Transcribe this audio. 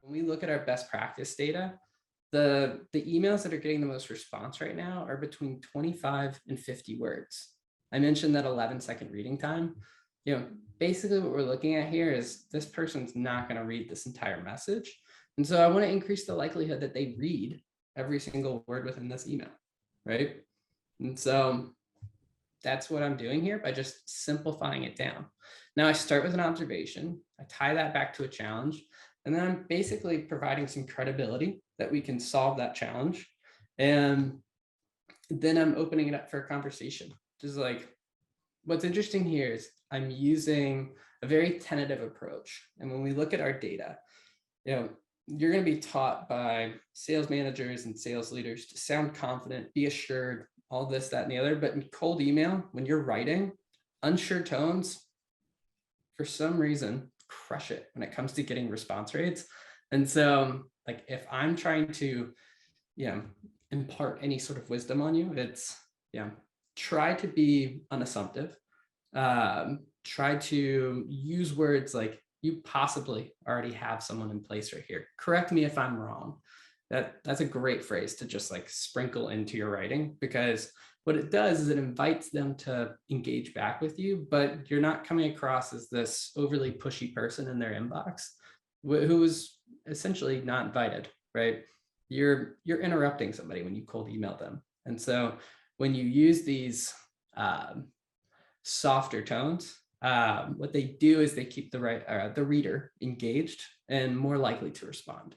When we look at our best practice data, the emails that are getting the most response right now are between 25 and 50 words. I mentioned that 11-second reading time. Basically what we're looking at here is this person's not going to read this entire message. And so I want to increase the likelihood that they read every single word within this email, right? And so that's what I'm doing here by just simplifying it down. Now I start with an observation, I tie that back to a challenge, and then I'm basically providing some credibility that we can solve that challenge. And then I'm opening it up for a conversation. Just like, what's interesting here is I'm using a very tentative approach. And when we look at our data, you're going to be taught by sales managers and sales leaders to sound confident, be assured, all this, that, and the other. But in cold email, when you're writing, unsure tones, for some reason, crush it when it comes to getting response rates. And so, like, if I'm trying to, impart any sort of wisdom on you, it's, try to be unassumptive. Try to use words like, you possibly already have someone in place right here. Correct me if I'm wrong. That's a great phrase to just like sprinkle into your writing, because what it does is it invites them to engage back with you, but you're not coming across as this overly pushy person in their inbox who is essentially not invited, right? You're interrupting somebody when you cold email them. And so when you use these softer tones, what they do is they keep the reader engaged and more likely to respond.